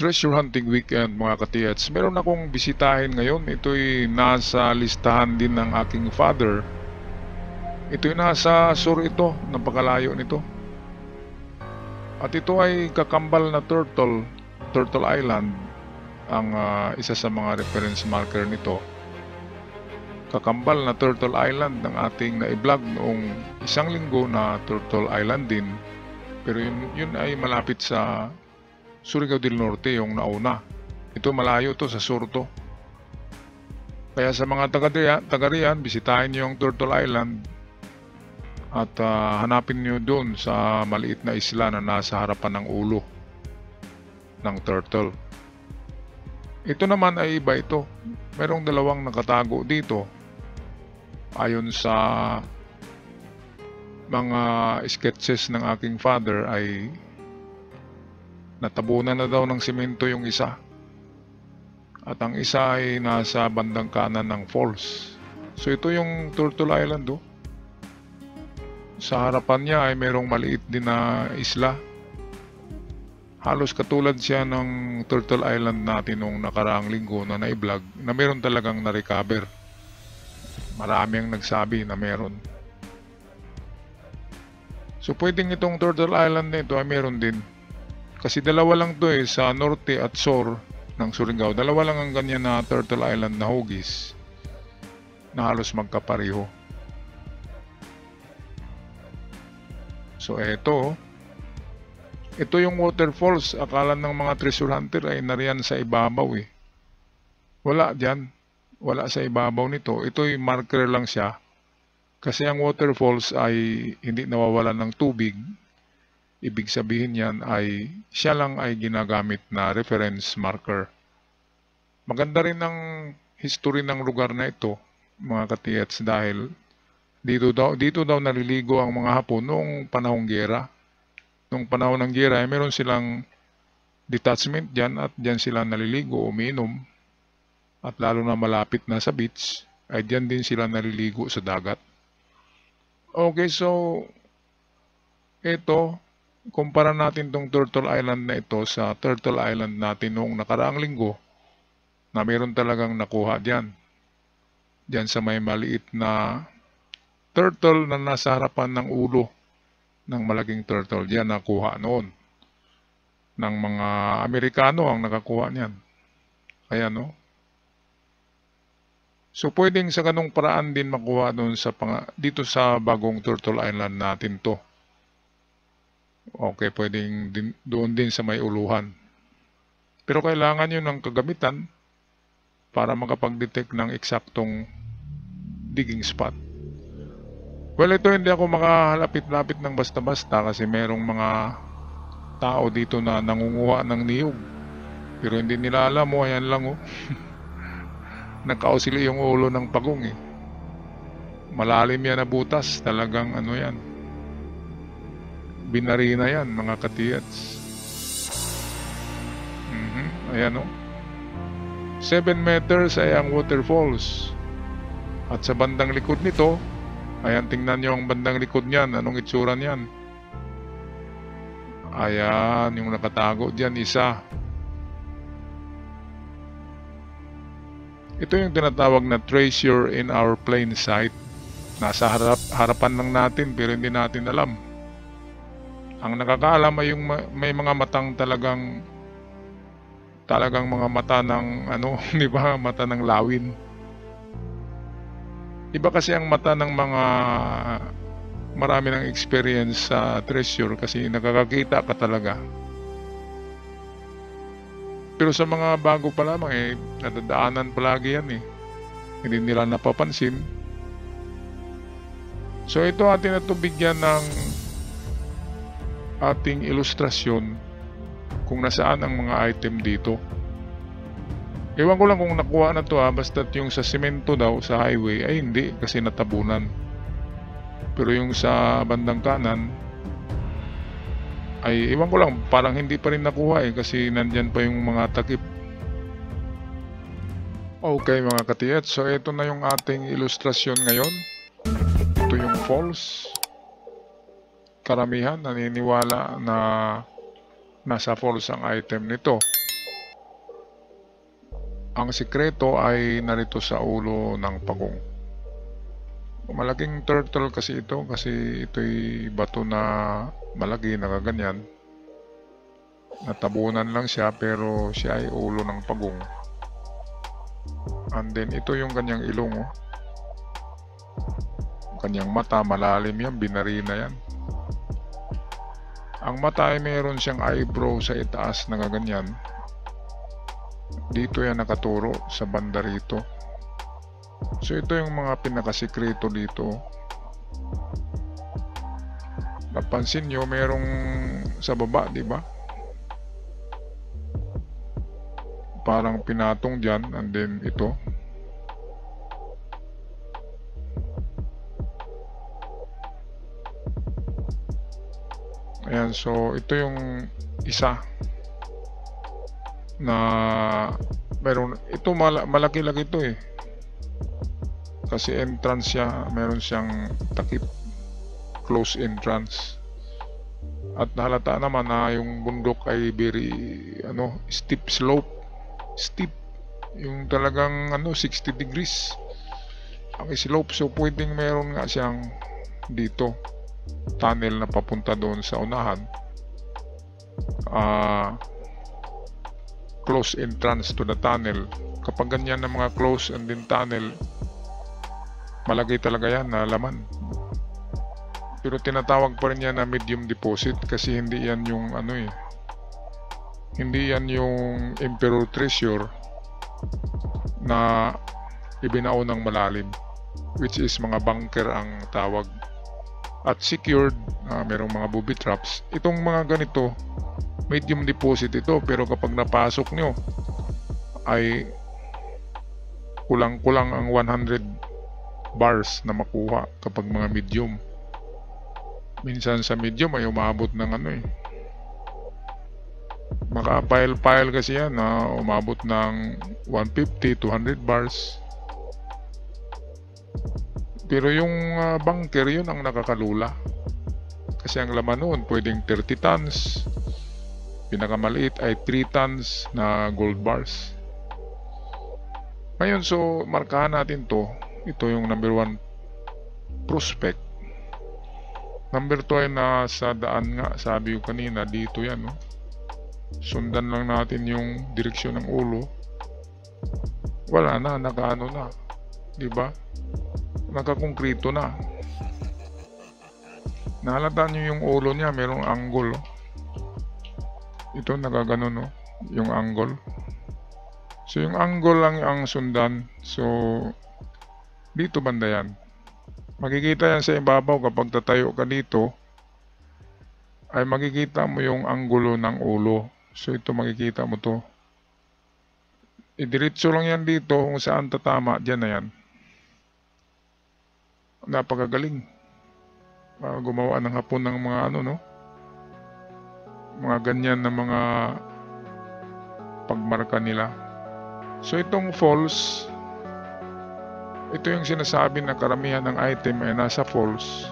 Treasure Hunting Weekend mga katiyats. Meron akong bisitahin ngayon. Ito'y nasa listahan din ng aking father. Ito'y nasa sur ito. Napakalayo nito. At ito ay kakambal na Turtle Island. Ang isa sa mga reference marker nito. Kakambal na Turtle Island ng ating na-vlog noong isang linggo na Turtle Island din. Pero yun ay malapit sa Surigao del Norte yung nauna. Ito malayo to sa sur to. Kaya sa mga taga riyan, bisitahin nyo yung Turtle Island at hanapin nyo doon sa maliit na isla na nasa harapan ng ulo ng turtle. Ito naman ay iba ito. Merong dalawang nakatago dito. Ayon sa mga sketches ng aking father ay natabunan na daw ng simento yung isa. At ang isa ay nasa bandang kanan ng falls. So ito yung Turtle Island oh. Sa harapan niya ay merong maliit din na isla. Halos katulad siya ng Turtle Island natin nung nakaraang linggo na na-vlog na meron talagang na-recover. Marami ang nagsabi na meron. So pwedeng itong Turtle Island na ito ay meron din. Kasi dalawa lang to sa norte at sur ng Surigao. Dalawa lang ang ganyan na Turtle Island na hugis na halos magkapareho. So ito yung waterfalls. Akala ng mga treasure hunter ay nariyan sa ibabaw Wala dyan. Wala sa ibabaw nito. Ito'y marker lang siya. Kasi ang waterfalls ay hindi nawawalan ng tubig. Ibig sabihin yan ay siya lang ay ginagamit na reference marker. Maganda rin ang history ng lugar na ito, mga katiyats, dahil dito daw naliligo ang mga Hapon noong panahong giyera. Noong panahon ng giyera ay meron silang detachment dyan at dyan sila naliligo, umiinom. At lalo na malapit na sa beach, ay dyan din sila naliligo sa dagat. Okay, so ito, kumpara natin tong Turtle Island na ito sa Turtle Island natin noong nakaraang linggo na meron talagang nakuha dyan. Dyan sa may maliit na turtle na nasa harapan ng ulo ng malaking turtle. Diyan nakuha noon. Ng mga Amerikano ang nakakuha niyan. Ayan no. So pwedeng sa ganung paraan din makuha doon dito sa bagong Turtle Island natin to. Okay, pwedeng doon din sa may uluhan. Pero kailangan nyo ng kagamitan para makapag-detect ng eksaktong digging spot. Well, ito hindi ako makahalapit-lapit ng basta-basta kasi merong mga tao dito na nangunguha ng niyog. Pero hindi nila alam mo, ayan lang Nagkausili yung ulo ng pagong Malalim yan na butas, talagang ano yan. Binarina yan mga katiyats. Ayan 7 meters ay ang waterfalls. At sa bandang likod nito, ayan, tingnan nyo ang bandang likod niyan. Anong itsura niyan? Ayan, yung nakatago dyan, isa. Ito yung tinatawag na treasure in our plain sight. Nasa harapan lang natin pero hindi natin alam. Ang nakakaalam ay yung may mga matang talagang mga mata ng di ba, mata ng lawin. Iba kasi ang mata ng mga marami ng experience sa treasure kasi nakakakita ka talaga. Pero sa mga bago pa lamang nadadaanan palagi yan Hindi nila napapansin. So ito atin na bigyan ng ating ilustrasyon kung nasaan ang mga item dito. Ewan ko lang kung nakuha na to basta't yung sa semento daw sa highway ay hindi kasi natabunan. Pero yung sa bandang kanan ay ewan ko lang, parang hindi pa rin nakuha kasi nandyan pa yung mga takip. Okay mga katiyat, so ito na yung ating ilustrasyon ngayon. Ito yung falls. Karamihan naniniwala na nasa falls ang item nito. Ang sikreto ay narito sa ulo ng pagong. Malaking turtle kasi ito, kasi ito'y bato na malaki, nakaganyan. Natabunan lang siya, pero siya ay ulo ng pagong. And then ito yung kanyang ilong, oh. Kanyang mata, malalim yan, binarina yan. Ang mata ay meron siyang eyebrow sa itaas na ganyan. Dito yan nakaturo sa banda rito. So ito yung mga pinakasikreto dito. Napansin nyo, merong sa baba, di ba? Parang pinatong dyan, and then ito. Ayan, so ito yung isa na meron. Ito malaki-laki ito eh. Kasi entrance siya, meron siyang takip, close entrance. At halata naman na yung bundok ay very steep slope. Steep. Yung talagang 60 degrees ang slope. So pwedeng meron nga siyang dito tunnel na papunta doon sa unahan. Close entrance to the tunnel. Kapag ganyan na mga close and then tunnel, malaki talaga yan na laman. Pero tinatawag pa rin yan na medium deposit kasi hindi yan yung hindi yan yung Emperor Treasure na ibinao ng malalim, which is mga bunker ang tawag, at secured, merong mga booby traps. Itong mga ganito, medium deposit ito, pero kapag napasok nyo ay kulang-kulang ang 100 bars na makuha kapag mga medium. Minsan sa medium ay umabot ng maka-pile kasi yan na umabot ng 150, 200 bars. Pero yung bunker, yun ang nakakalula. Kasi ang laman noon pwedeng 30 tons. Pinakamaliit ay 3 tons na gold bars. Ngayon, so markahan natin to. Ito yung number 1 prospect. Number 2 ay nasa daan nga. Sabi ko kanina, dito yan. No? Sundan lang natin yung direksyon ng ulo. Wala na, nakaano na. Diba? Nakakongkrito na. Nahalata nyo yung ulo niya, merong angle. Ito nakaganon, no? Yung angle. So yung angle lang ang sundan. So dito banda yan. Makikita yan sa ibabaw kapag tatayo ka dito. Ay makikita mo yung anggulo ng ulo. So ito makikita mo to. Idiretso lang yan dito kung saan tatama. Diyan na yan. Napakagaling. Gumawa ng Hapon ng mga mga ganyan na mga pagmarka nila. So itong falls, ito yung sinasabi na karamihan ng item ay nasa falls.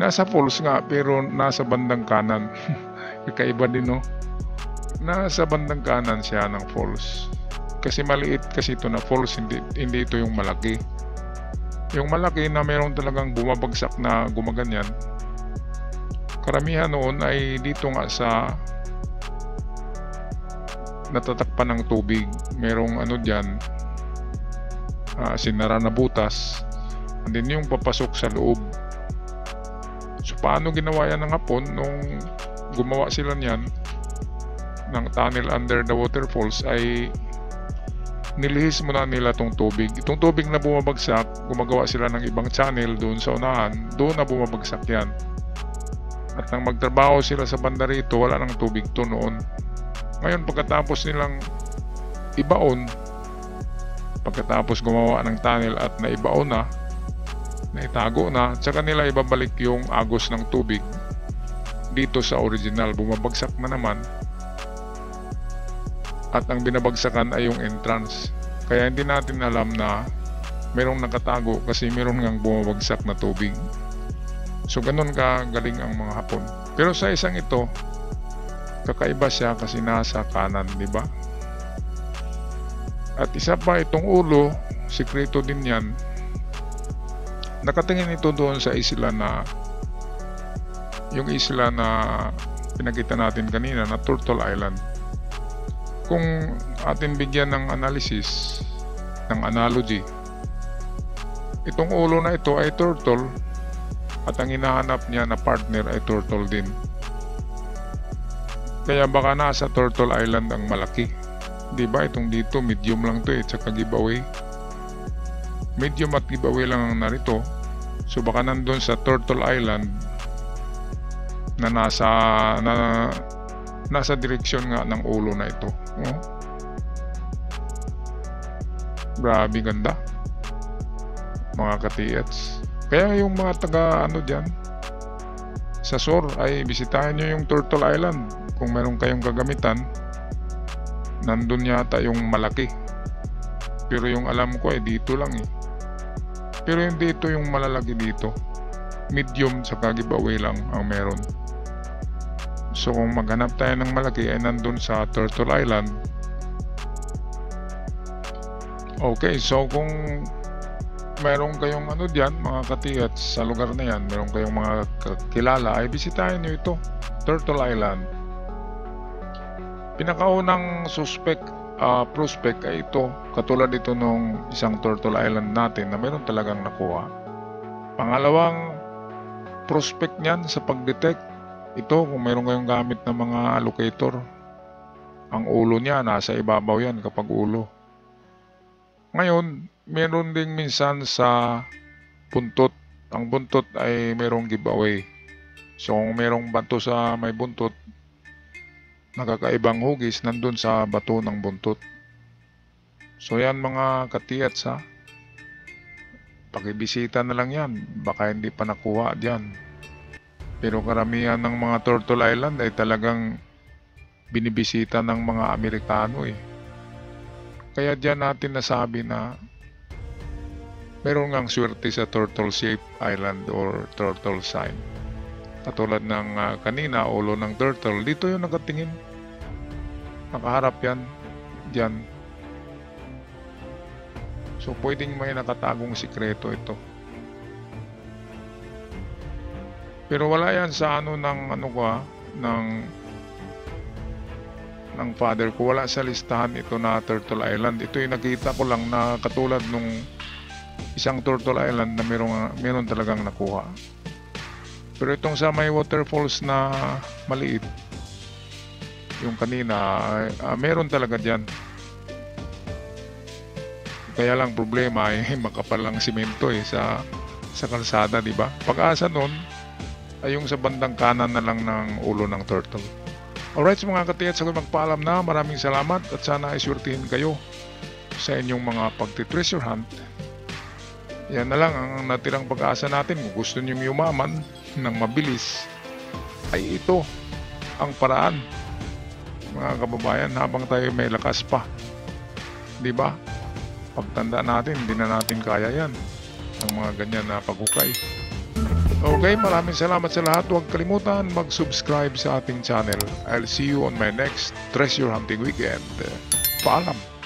Nasa falls nga, pero nasa bandang kanan. Kakaiba din, no? Nasa bandang kanan siya ng falls. Kasi maliit kasi ito na falls, hindi ito yung malaki. Yung malaki na meron talagang bumabagsak na gumaganyan, karamihan noon ay dito nga sa natatakpan ng tubig. Merong dyan, sinara na butas, and then yung papasok sa loob. So paano ginawa yan ng Hapon nung gumawa sila niyan ng tunnel under the waterfalls, ay nilihis muna nila tong tubig. Itong tubig na bumabagsak, gumagawa sila ng ibang channel doon sa unahan, doon na bumabagsak yan. At nang magtrabaho sila sa banda rito, wala nang tubig to noon. Ngayon pagkatapos nilang ibaon, pagkatapos gumawa ng tunnel at naibaon na, naitago na, tsaka nila ibabalik yung agos ng tubig dito sa original. Bumabagsak na naman, at ang binabagsakan ay yung entrance. Kaya hindi natin alam na merong nakatago kasi meron ngang bumabagsak na tubig. So ganun ka galing ang mga Hapon. Pero sa isang ito, kakaiba siya kasi nasa kanan, di ba? At isa pa, itong ulo, sikreto din yan. Nakatingin ito doon sa isla na, yung isla na pinakita natin kanina na Turtle Island. Kung atin bigyan ng analysis, ng analogy, itong ulo na ito ay turtle at ang hinahanap niya na partner ay turtle din. Kaya baka nasa Turtle Island ang malaki. Diba itong dito medium lang to tsaka giveaway. Medium at giveaway lang ang narito. So baka nandun sa Turtle Island na nasa direksyon nga ng ulo na ito. Oh. Grabe ganda, mga ka-TH. Kaya yung mga taga dyan sa shore ay bisitahin nyo yung Turtle Island. Kung meron kayong kagamitan, nandun yata yung malaki. Pero yung alam ko ay dito lang eh. Pero hindi ito yung malalaki dito. Medium sa giveaway lang ang meron. So kung maghanap tayo ng malaki ay nandun sa Turtle Island. Okay, so kung meron kayong dyan, mga ka-TH, sa lugar na yan, meron kayong mga kilala, ay bisitahin nyo ito, Turtle Island. Pinakaunang prospect ay ito, katulad ito nung isang Turtle Island natin na meron talagang nakuha. Pangalawang prospect niyan sa pag-detect, ito kung meron kayong gamit na mga locator, ang ulo niya nasa ibabaw yan kapag ulo. Ngayon, meron ding minsan sa buntot. Ang buntot ay merong giveaway. So kung merong bato sa may buntot, nakakaibang hugis nandun sa bato ng buntot. So yan mga ka-TH ha. Pakibisita na lang yan. Baka hindi pa nakuha dyan. Pero karamihan ng mga Turtle Island ay talagang binibisita ng mga Amerikano eh. Kaya dyan natin nasabi na meron ngang swerte sa Turtle Shape Island or Turtle Sign. Katulad ng kanina, ulo ng turtle, dito yung nakatingin. Nakaharap yan dyan. So pwedeng may nakatagong sikreto ito. Pero wala yan sa ng father ko. Wala sa listahan ito na Turtle Island. Ito yung nakita ko lang na katulad nung isang Turtle Island na meron talagang nakuha. Pero itong sa may waterfalls na maliit, yung kanina, meron talaga dyan. Kaya lang problema ay makapal lang simento sa kalsada, di ba? Pag-asa nun ay yung sa bandang kanan na lang ng ulo ng turtle. Alright, so mga ka-TH, ako magpaalam na. Maraming salamat at sana ay swertihin kayo sa inyong mga pagti-treasure hunt. Yan na lang ang natirang pag-asa natin. Kung gusto nyo yumaman ng mabilis, ay ito ang paraan, mga kababayan, habang tayo may lakas pa. Diba? Pagtanda natin, hindi na natin kaya yan. Ang mga ganyan na paghukay. Okay, maraming salamat sa lahat. Huwag kalimutan mag-subscribe sa ating channel. I'll see you on my next treasure hunting weekend. Paalam!